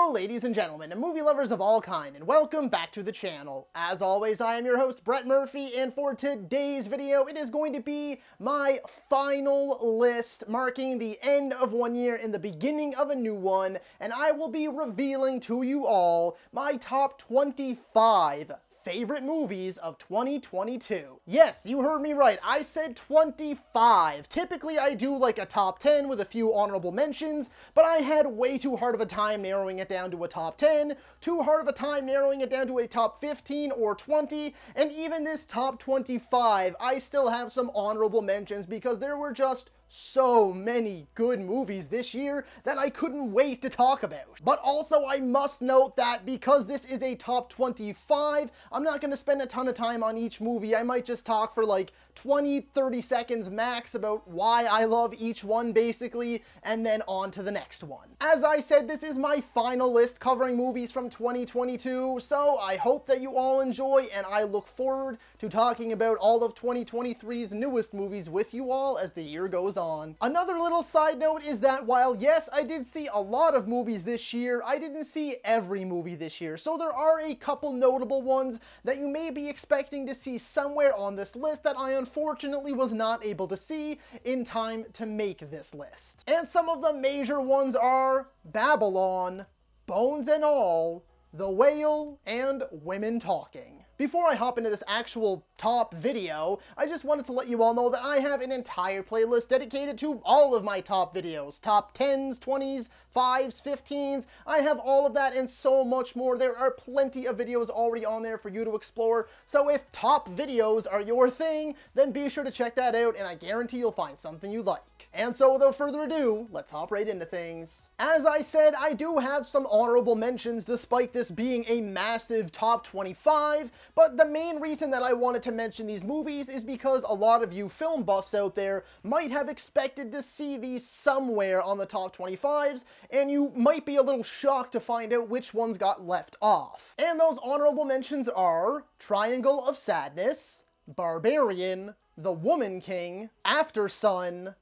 Hello ladies and gentlemen, and movie lovers of all kind, and welcome back to the channel. As always, I am your host, Brett Murphy, and for today's video, it is going to be my final list, marking the end of one year and the beginning of a new one, and I will be revealing to you all my top 25 favorite movies of 2022. Yes, you heard me right. I said 25. Typically, I do like a top 10 with a few honorable mentions, but I had way too hard of a time narrowing it down to a top 10, too hard of a time narrowing it down to a top 15 or 20, and even this top 25, I still have some honorable mentions because there were just so many good movies this year that I couldn't wait to talk about. But also I must note that because this is a top 25, I'm not going to spend a ton of time on each movie. I might just talk for like 20-30 seconds max about why I love each one basically, and then on to the next one. As I said, this is my final list covering movies from 2022, so I hope that you all enjoy, and I look forward to talking about all of 2023's newest movies with you all as the year goes on. Another little side note is that while yes, I did see a lot of movies this year, I didn't see every movie this year, so there are a couple notable ones that you may be expecting to see somewhere on this list that I unfortunately was not able to see in time to make this list. And some of the major ones are Babylon, Bones and All, The Whale, and Women Talking. Before I hop into this actual top video, I just wanted to let you all know that I have an entire playlist dedicated to all of my top videos. Top 10s, 20s, 5s, 15s, I have all of that and so much more. There are plenty of videos already on there for you to explore, so if top videos are your thing, then be sure to check that out and I guarantee you'll find something you like. And so without further ado, let's hop right into things. As I said, I do have some honorable mentions despite this being a massive top 25, but the main reason that I wanted to mention these movies is because a lot of you film buffs out there might have expected to see these somewhere on the top 25s, and you might be a little shocked to find out which ones got left off. And those honorable mentions are Triangle of Sadness, Barbarian, The Woman King, After Sun,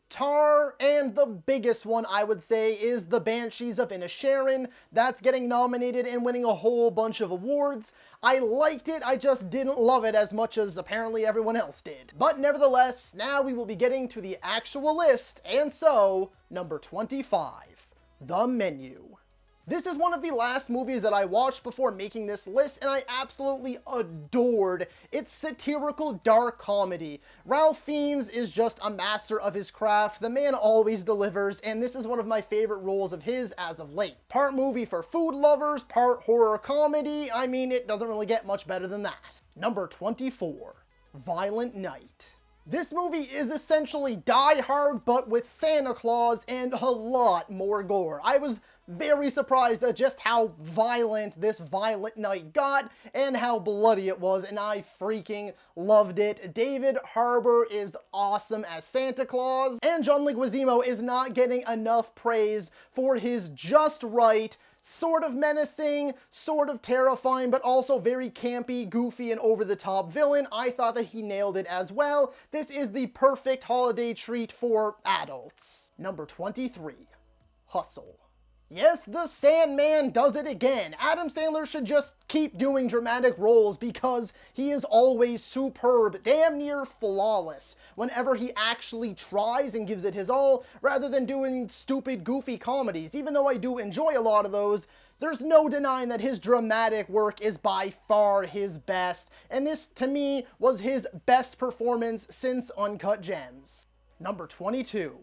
Tar, and the biggest one I would say is The Banshees of Inisherin. That's getting nominated and winning a whole bunch of awards. I liked it, I just didn't love it as much as apparently everyone else did. But nevertheless, now we will be getting to the actual list, and so, number 25, The Menu. This is one of the last movies that I watched before making this list, and I absolutely adored its satirical dark comedy. Ralph Fiennes is just a master of his craft, the man always delivers, and this is one of my favorite roles of his as of late. Part movie for food lovers, part horror comedy, I mean, it doesn't really get much better than that. Number 24, Violent Night. This movie is essentially Die Hard, but with Santa Claus and a lot more gore. I was very surprised at just how violent this Violent Night got and how bloody it was, and I freaking loved it. David Harbour is awesome as Santa Claus, and John Leguizamo is not getting enough praise for his just right, sort of menacing, sort of terrifying, but also very campy, goofy, and over-the-top villain. I thought that he nailed it as well. This is the perfect holiday treat for adults. Number 23, Hustle. Yes, the Sandman does it again. Adam Sandler should just keep doing dramatic roles because he is always superb, damn near flawless, whenever he actually tries and gives it his all, rather than doing stupid, goofy comedies. Even though I do enjoy a lot of those, there's no denying that his dramatic work is by far his best, and this, to me, was his best performance since Uncut Gems. Number 22,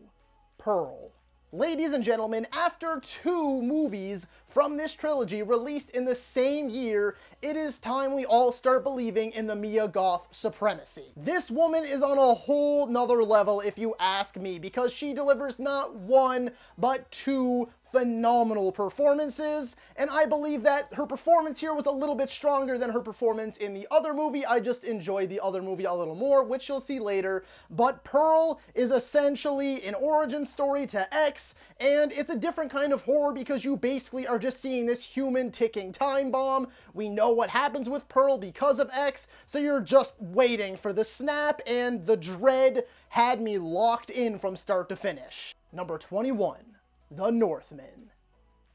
Pearl. Ladies and gentlemen, after 2 movies from this trilogy released in the same year, it is time we all start believing in the Mia Goth supremacy. This woman is on a whole nother level if you ask me, because she delivers not 1, but 2 phenomenal performances, and I believe that her performance here was a little bit stronger than her performance in the other movie. I just enjoyed the other movie a little more, which you'll see later, but Pearl is essentially an origin story to X, and it's a different kind of horror because you basically are just seeing this human ticking time bomb. We know what happens with Pearl because of X, so you're just waiting for the snap, and the dread had me locked in from start to finish. Number 21, The Northmen.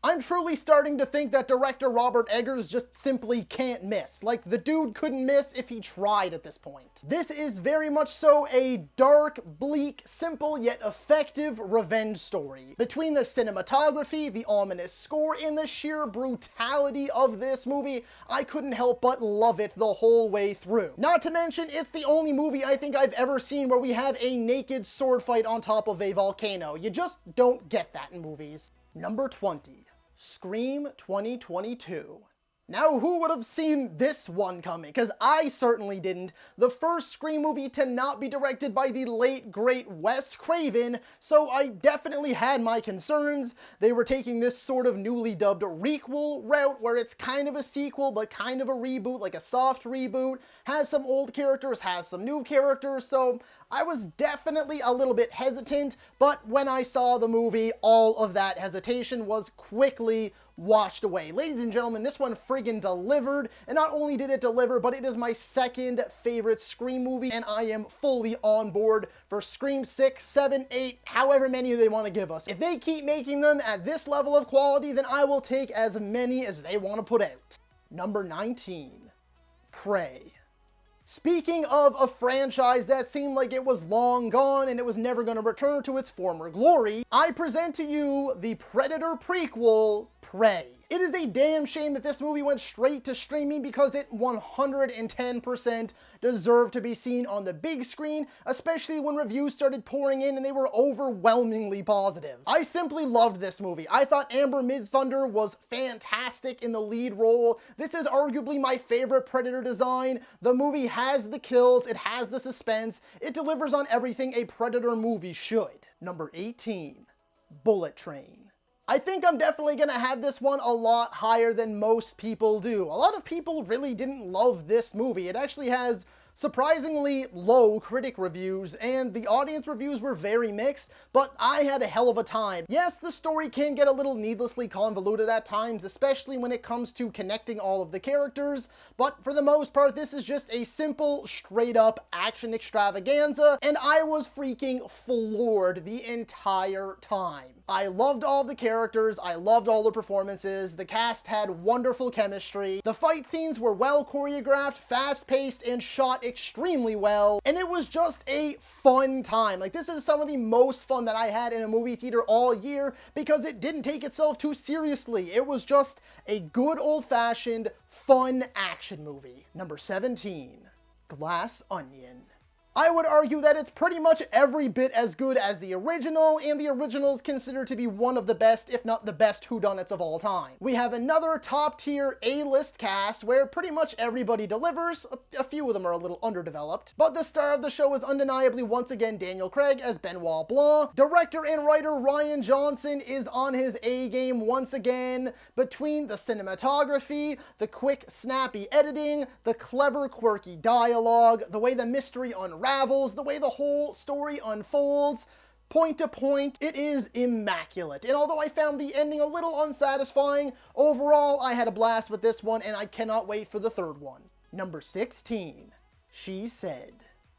I'm truly starting to think that director Robert Eggers just simply can't miss. Like, the dude couldn't miss if he tried at this point. This is very much so a dark, bleak, simple yet effective revenge story. Between the cinematography, the ominous score, and the sheer brutality of this movie, I couldn't help but love it the whole way through. Not to mention, it's the only movie I think I've ever seen where we have a naked sword fight on top of a volcano. You just don't get that in movies. Number 20. Scream 2022. Now, who would have seen this one coming? Because I certainly didn't. The first Scream movie to not be directed by the late, great Wes Craven, so I definitely had my concerns. They were taking this sort of newly dubbed requel route, where it's kind of a sequel, but kind of a reboot, like a soft reboot. Has some old characters, has some new characters, so I was definitely a little bit hesitant, but when I saw the movie, all of that hesitation was quickly washed away. Ladies and gentlemen, this one friggin' delivered, and not only did it deliver, but it is my second favorite Scream movie, and I am fully on board for Scream 6, 7, 8, however many they want to give us. If they keep making them at this level of quality, then I will take as many as they want to put out. Number 19. Prey. Speaking of a franchise that seemed like it was long gone and it was never going to return to its former glory, I present to you the Predator prequel, Prey. It is a damn shame that this movie went straight to streaming because it 110% deserved to be seen on the big screen, especially when reviews started pouring in and they were overwhelmingly positive. I simply loved this movie. I thought Amber Midthunder was fantastic in the lead role. This is arguably my favorite Predator design. The movie has the kills, it has the suspense, it delivers on everything a Predator movie should. Number 18, Bullet Train. I think I'm definitely gonna have this one a lot higher than most people do. A lot of people really didn't love this movie. It actually has surprisingly low critic reviews, and the audience reviews were very mixed, but I had a hell of a time. Yes, the story can get a little needlessly convoluted at times, especially when it comes to connecting all of the characters, but for the most part, this is just a simple, straight-up action extravaganza, and I was freaking floored the entire time. I loved all the characters, I loved all the performances, the cast had wonderful chemistry, the fight scenes were well choreographed, fast-paced, and shot extremely well, and it was just a fun time. Like, this is some of the most fun that I had in a movie theater all year because it didn't take itself too seriously. It was just a good old-fashioned, fun action movie. Number 17, Glass Onion. I would argue that it's pretty much every bit as good as the original, and the original is considered to be one of the best, if not the best, whodunits of all time. We have another top-tier A-list cast where pretty much everybody delivers. A few of them are a little underdeveloped, but the star of the show is undeniably once again Daniel Craig as Benoit Blanc. Director and writer Rian Johnson is on his A-game once again. Between the cinematography, the quick, snappy editing, the clever, quirky dialogue, the way the mystery unravels, the way the whole story unfolds, point to point, it is immaculate. And although I found the ending a little unsatisfying, overall I had a blast with this one and I cannot wait for the third one. Number 16, She Said.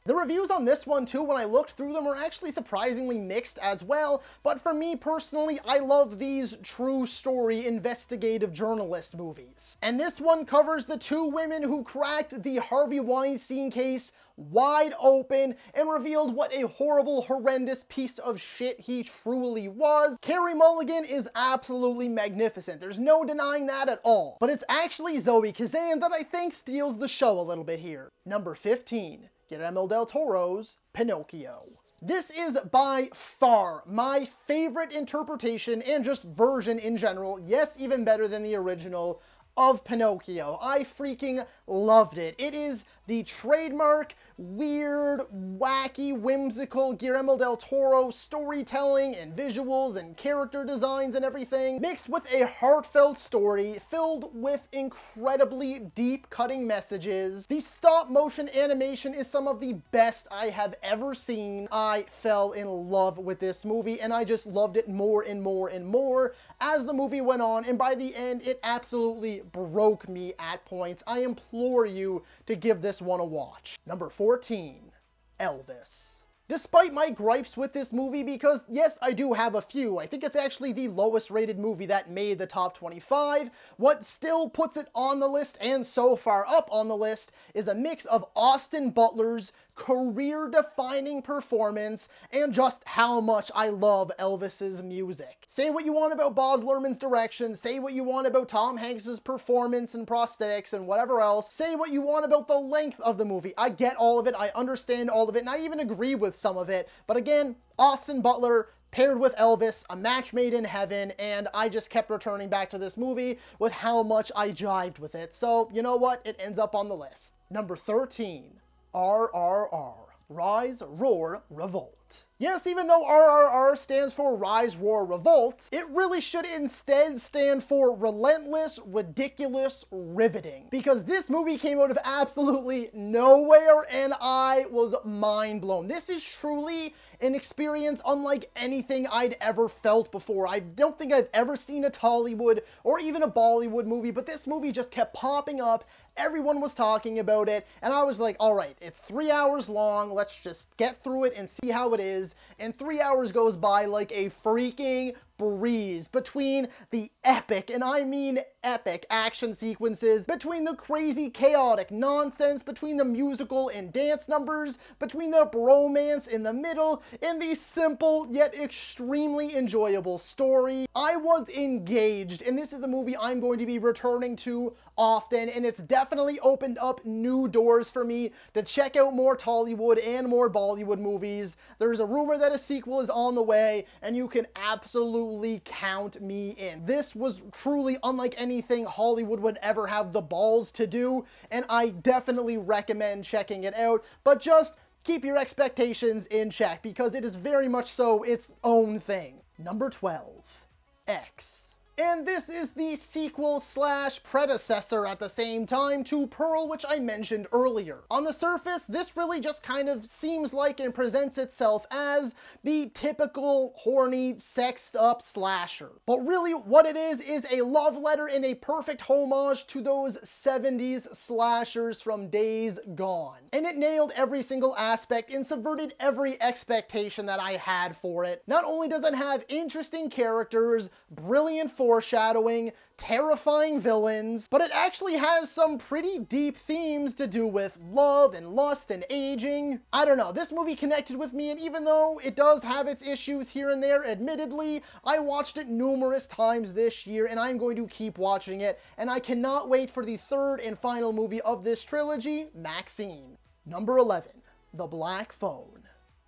The reviews on this one too, when I looked through them, were actually surprisingly mixed as well, but for me personally, I love these true story investigative journalist movies. And this one covers the two women who cracked the Harvey Weinstein case wide open and revealed what a horrible, horrendous piece of shit he truly was. Carey Mulligan is absolutely magnificent. There's no denying that at all. But it's actually Zoe Kazan that I think steals the show a little bit here. Number 15, Guillermo del Toro's Pinocchio. This is by far my favorite interpretation and just version in general, yes, even better than the original, of Pinocchio. I freaking loved it. It is the trademark, weird, wacky, whimsical Guillermo del Toro storytelling and visuals and character designs and everything, mixed with a heartfelt story filled with incredibly deep, cutting messages. The stop-motion animation is some of the best I have ever seen. I fell in love with this movie, and I just loved it more and more and more as the movie went on, and by the end, it absolutely broke me at points. I implore you to give this one a watch. Number 14, Elvis. Despite my gripes with this movie, because yes, I do have a few, I think it's actually the lowest rated movie that made the top 25, what still puts it on the list and so far up on the list is a mix of Austin Butler's career-defining performance and just how much I love Elvis's music. Say what you want about Baz Luhrmann's direction, say what you want about Tom Hanks's performance and prosthetics and whatever else, say what you want about the length of the movie. I get all of it, I understand all of it, and I even agree with some of it, but again, Austin Butler paired with Elvis, a match made in heaven, and I just kept returning back to this movie with how much I jived with it. So, you know what? It ends up on the list. Number 13. RRR. Rise, Roar, Revolt. Yes, even though RRR stands for Rise, Roar, Revolt, it really should instead stand for Relentless, Ridiculous, Riveting. Because this movie came out of absolutely nowhere and I was mind blown. This is truly an experience unlike anything I'd ever felt before. I don't think I've ever seen a Tollywood or even a Bollywood movie, but this movie just kept popping up. Everyone was talking about it, and I was like, all right, it's 3 hours long, let's just get through it and see how it is. And 3 hours goes by like a freaking breeze between the epic, and I mean epic, action sequences, between the crazy chaotic nonsense, between the musical and dance numbers, between the bromance in the middle, and the simple yet extremely enjoyable story. I was engaged, and this is a movie I'm going to be returning to often, and it's definitely opened up new doors for me to check out more Tollywood and more Bollywood movies. There's a rumor that a sequel is on the way, and you can absolutely count me in. This was truly unlike anything Hollywood would ever have the balls to do, and I definitely recommend checking it out, but just keep your expectations in check because it is very much so its own thing. Number 12, X. And this is the sequel slash predecessor at the same time to Pearl, which I mentioned earlier. On the surface, this really just kind of seems like and presents itself as the typical horny, sexed up slasher. But really what it is a love letter and a perfect homage to those 70s slashers from days gone. And it nailed every single aspect and subverted every expectation that I had for it. Not only does it have interesting characters, brilliant foreshadowing, terrifying villains, but it actually has some pretty deep themes to do with love and lust and aging. I don't know, this movie connected with me, and even though it does have its issues here and there, admittedly, I watched it numerous times this year, and I'm going to keep watching it, and I cannot wait for the third and final movie of this trilogy, Maxine. Number 11, The Black Phone.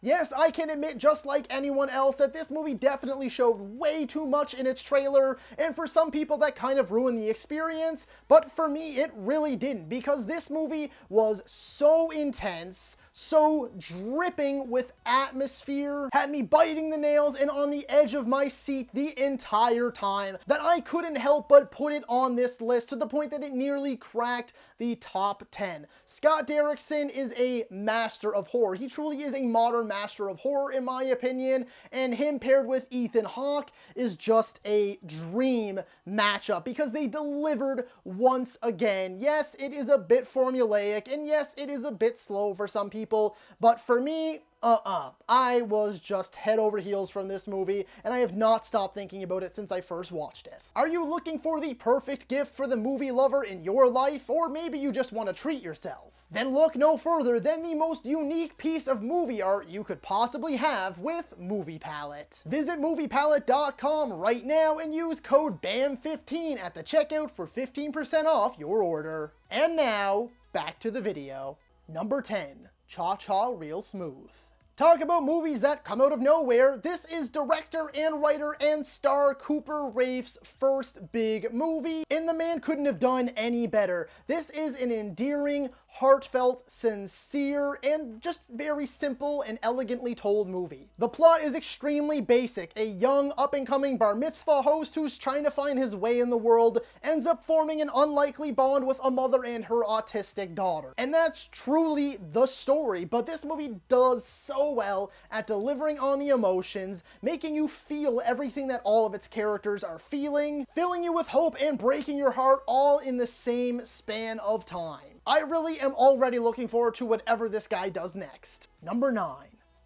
Yes, I can admit, just like anyone else, that this movie definitely showed way too much in its trailer, and for some people that kind of ruined the experience, but for me it really didn't, because this movie was so intense, so dripping with atmosphere, had me biting the nails and on the edge of my seat the entire time, that I couldn't help but put it on this list to the point that it nearly cracked the top 10. Scott Derrickson is a master of horror. He truly is a modern master of horror in my opinion, and him paired with Ethan Hawke is just a dream matchup because they delivered once again. Yes, it is a bit formulaic, and yes, it is a bit slow for some people, but for me, I was just head over heels from this movie, and I have not stopped thinking about it since I first watched it. Are you looking for the perfect gift for the movie lover in your life, or maybe you just want to treat yourself? Then look no further than the most unique piece of movie art you could possibly have with Movie Palette. Visit moviepalette.com right now and use code BAM15 at the checkout for 15% off your order. And now, back to the video. Number 10, ChaCha Real Smooth. Talk about movies that come out of nowhere. This is director and writer and star Cooper Raif's first big movie, and the man couldn't have done any better. This is an endearing, heartfelt, sincere, and just very simple and elegantly told movie. The plot is extremely basic. A young, up-and-coming bar mitzvah host who's trying to find his way in the world ends up forming an unlikely bond with a mother and her autistic daughter. And that's truly the story, but this movie does so well at delivering on the emotions, making you feel everything that all of its characters are feeling, filling you with hope and breaking your heart all in the same span of time. I really am already looking forward to whatever this guy does next. Number 9,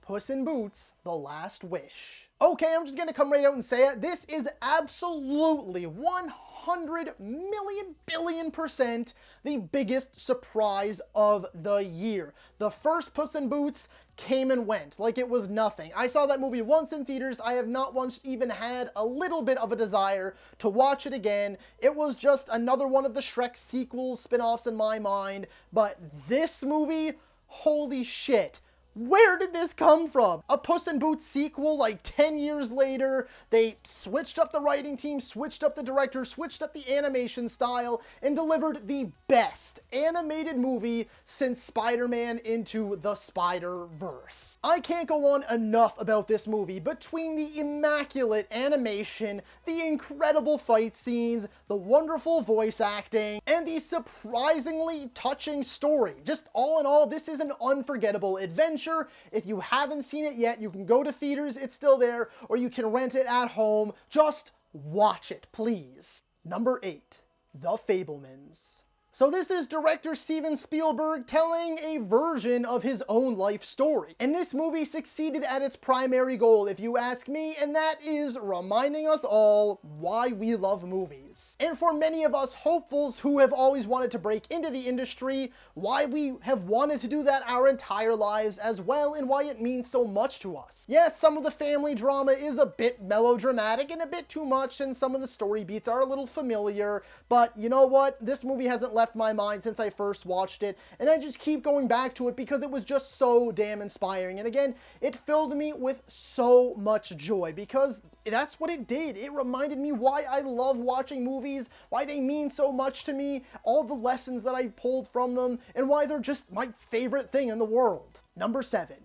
Puss in Boots: The Last Wish. Okay, I'm just gonna come right out and say it. This is absolutely 100 million billion % the biggest surprise of the year. The first Puss in Boots came and went like it was nothing. I saw that movie once in theaters. I have not once even had a little bit of a desire to watch it again. It was just another one of the Shrek sequels, spin-offs in my mind. But this movie, holy shit. Where did this come from? A Puss in Boots sequel like 10 years later. They switched up the writing team, switched up the director, switched up the animation style, and delivered the best animated movie since Spider-Man Into the Spider-Verse. I can't go on enough about this movie. Between the immaculate animation, the incredible fight scenes, the wonderful voice acting, and the surprisingly touching story. Just all in all, this is an unforgettable adventure. If you haven't seen it yet, you can go to theaters, it's still there, or you can rent it at home. Just watch it, please. Number 8, The Fabelmans. So this is director Steven Spielberg telling a version of his own life story. And this movie succeeded at its primary goal, if you ask me, and that is reminding us all why we love movies. And for many of us hopefuls who have always wanted to break into the industry, why we have wanted to do that our entire lives as well, and why it means so much to us. Yes, some of the family drama is a bit melodramatic and a bit too much, and some of the story beats are a little familiar, but you know what? This movie hasn't left my mind since I first watched it, and I just keep going back to it because it was just so damn inspiring. And again, it filled me with so much joy because that's what it did. It reminded me why I love watching movies, why they mean so much to me, all the lessons that I pulled from them, and why they're just my favorite thing in the world. Number 7,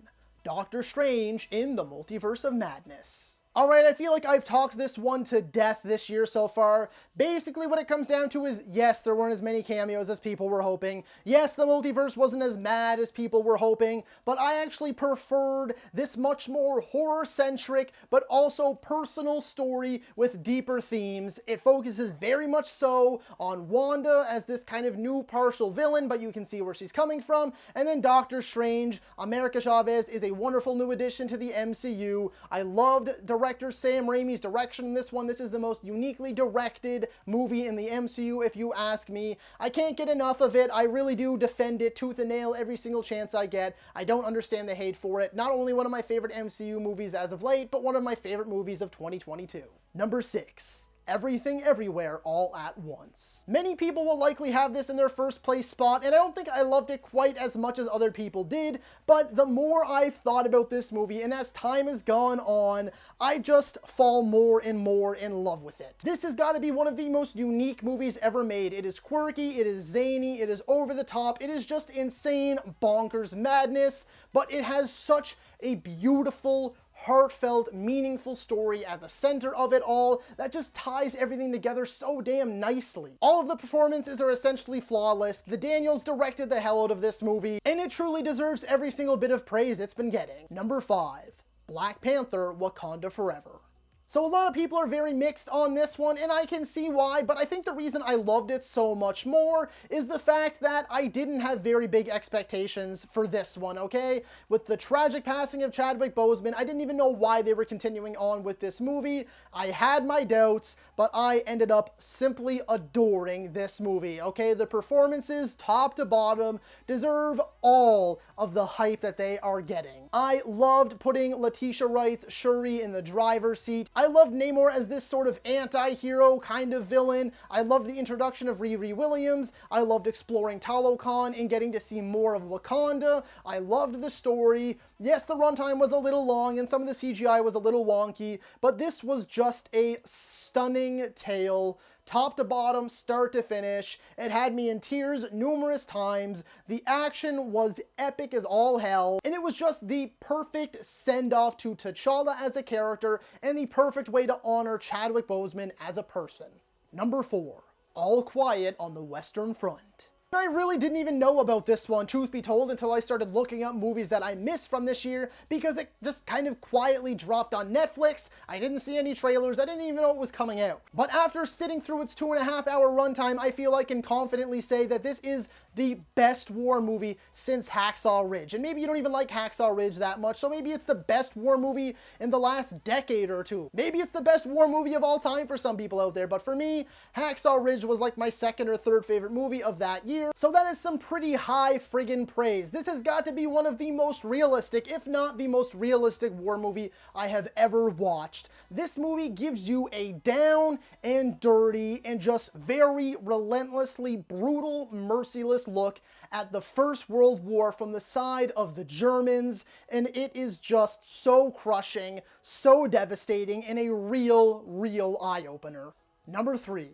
Doctor Strange in the Multiverse of Madness. Alright, I feel like I've talked this one to death this year so far. Basically what it comes down to is, yes, there weren't as many cameos as people were hoping. Yes, the multiverse wasn't as mad as people were hoping, but I actually preferred this much more horror-centric, but also personal story with deeper themes. It focuses very much so on Wanda as this kind of new partial villain, but you can see where she's coming from. And then Doctor Strange, America Chavez, is a wonderful new addition to the MCU. I loved director Sam Raimi's direction in this one. This is the most uniquely directed movie in the MCU, if you ask me. I can't get enough of it. I really do defend it tooth and nail every single chance I get. I don't understand the hate for it. Not only one of my favorite MCU movies as of late, but one of my favorite movies of 2022. Number 6. Everything Everywhere All at Once. Many people will likely have this in their first place spot, and I don't think I loved it quite as much as other people did, but the more I've thought about this movie, and as time has gone on, I just fall more and more in love with it. This has got to be one of the most unique movies ever made. It is quirky, it is zany, it is over the top, it is just insane, bonkers madness, but it has such a beautiful, heartfelt, meaningful story at the center of it all that just ties everything together so damn nicely. All of the performances are essentially flawless. The Daniels directed the hell out of this movie, and it truly deserves every single bit of praise it's been getting. Number 5, Black Panther: Wakanda Forever. So a lot of people are very mixed on this one, and I can see why, but I think the reason I loved it so much more is the fact that I didn't have very big expectations for this one, okay? With the tragic passing of Chadwick Boseman, I didn't even know why they were continuing on with this movie. I had my doubts, but I ended up simply adoring this movie, okay? The performances, top to bottom, deserve all of the hype that they are getting. I loved putting Letitia Wright's Shuri in the driver's seat. I loved Namor as this sort of anti-hero kind of villain. I loved the introduction of Riri Williams. I loved exploring Talokan and getting to see more of Wakanda. I loved the story. Yes, the runtime was a little long and some of the CGI was a little wonky, but this was just a stunning tale. Top to bottom, start to finish. It had me in tears numerous times. The action was epic as all hell, and it was just the perfect send-off to T'Challa as a character and the perfect way to honor Chadwick Boseman as a person. Number 4, All Quiet on the Western Front. I really didn't even know about this one, truth be told, until I started looking up movies that I missed from this year because it just kind of quietly dropped on Netflix. I didn't see any trailers. I didn't even know it was coming out. But after sitting through its 2.5-hour runtime, I feel I can confidently say that this is the best war movie since Hacksaw Ridge. And maybe you don't even like Hacksaw Ridge that much, so maybe it's the best war movie in the last decade or two. Maybe it's the best war movie of all time for some people out there, but for me, Hacksaw Ridge was like my second or third favorite movie of that year, so that is some pretty high friggin' praise. This has got to be one of the most realistic, if not the most realistic war movie I have ever watched. This movie gives you a down and dirty and just very relentlessly brutal, merciless look at the First World War from the side of the Germans, and it is just so crushing, so devastating, and a real eye-opener. Number 3,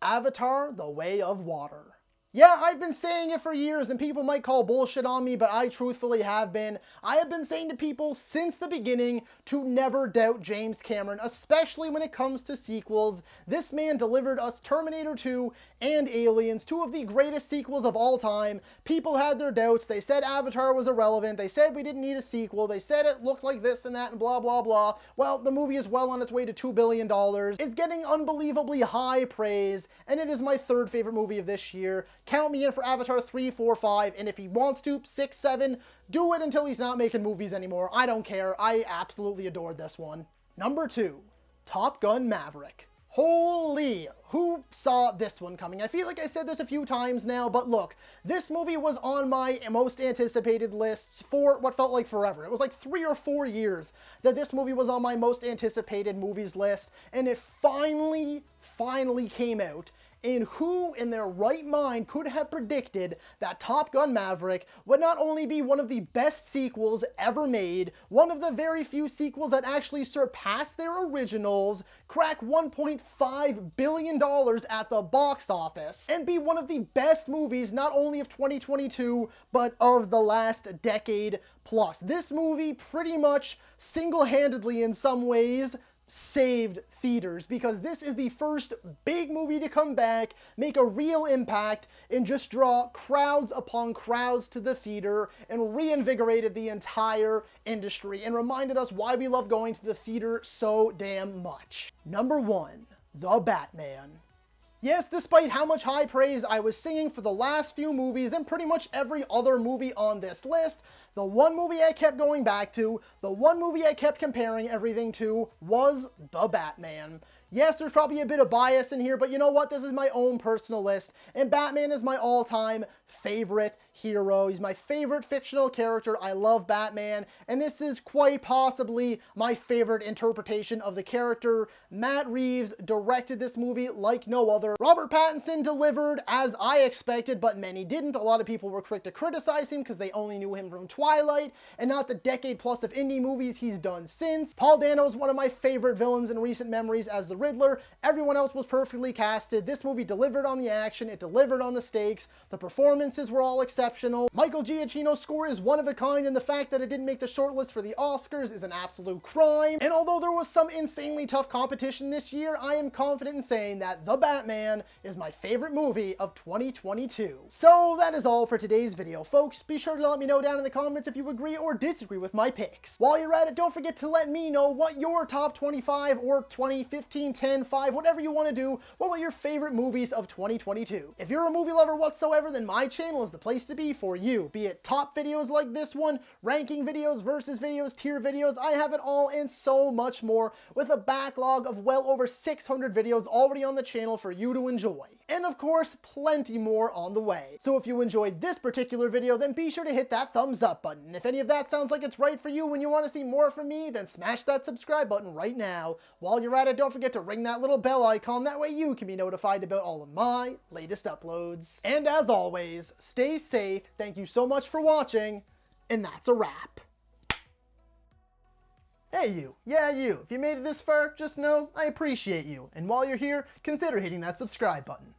Avatar: The Way of Water. Yeah, I've been saying it for years, and people might call bullshit on me, but I truthfully have been. I have been saying to people since the beginning to never doubt James Cameron, especially when it comes to sequels. This man delivered us Terminator 2 and Aliens, two of the greatest sequels of all time. People had their doubts. They said Avatar was irrelevant. They said we didn't need a sequel. They said it looked like this and that and blah, blah, blah. Well, the movie is well on its way to $2 billion. It's getting unbelievably high praise, and it is my third favorite movie of this year. Count me in for Avatar 3, 4, 5, and if he wants to, 6, 7, do it until he's not making movies anymore. I don't care. I absolutely adored this one. Number 2, Top Gun Maverick. Holy, who saw this one coming? I feel like I said this a few times now, but look, this movie was on my most anticipated lists for what felt like forever. It was like 3 or 4 years that this movie was on my most anticipated movies list, and it finally came out. And who in their right mind could have predicted that Top Gun Maverick would not only be one of the best sequels ever made, one of the very few sequels that actually surpass their originals, crack $1.5 billion at the box office, and be one of the best movies not only of 2022, but of the last decade plus. This movie pretty much single-handedly in some ways saved theaters, because this is the first big movie to come back, make a real impact, and just draw crowds upon crowds to the theater, and reinvigorated the entire industry, and reminded us why we love going to the theater so damn much. Number 1, The Batman. Yes, despite how much high praise I was singing for the last few movies and pretty much every other movie on this list, the one movie I kept going back to, the one movie I kept comparing everything to, was The Batman. Yes, there's probably a bit of bias in here, but you know what? This is my own personal list, and Batman is my all-time favorite hero. He's my favorite fictional character. I love Batman, and this is quite possibly my favorite interpretation of the character. Matt Reeves directed this movie like no other. Robert Pattinson delivered as I expected, but many didn't. A lot of people were quick to criticize him because they only knew him from Twilight, and not the decade plus of indie movies he's done since. Paul Dano is one of my favorite villains in recent memories as the Riddler. Everyone else was perfectly casted. This movie delivered on the action, it delivered on the stakes, the performances were all exceptional. Michael Giacchino's score is one of a kind, and the fact that it didn't make the shortlist for the Oscars is an absolute crime. And although there was some insanely tough competition this year, I am confident in saying that The Batman is my favorite movie of 2022. So that is all for today's video, folks. Be sure to let me know down in the comments if you agree or disagree with my picks. While you're at it, don't forget to let me know what your top 25 or 20, 15, 10, 5, whatever you want to do, what were your favorite movies of 2022. If you're a movie lover whatsoever, then my channel is the place to be for you. Be it top videos like this one, ranking videos, versus videos, tier videos, I have it all and so much more, with a backlog of well over 600 videos already on the channel for you to enjoy. And of course, plenty more on the way. So if you enjoyed this particular video, then be sure to hit that thumbs up button. And if any of that sounds like it's right for you and you want to see more from me, then smash that subscribe button right now. While you're at it, don't forget to ring that little bell icon. That way you can be notified about all of my latest uploads. And as always, stay safe. Thank you so much for watching, and that's a wrap. Hey you, yeah you, if you made it this far, just know I appreciate you. And while you're here, consider hitting that subscribe button.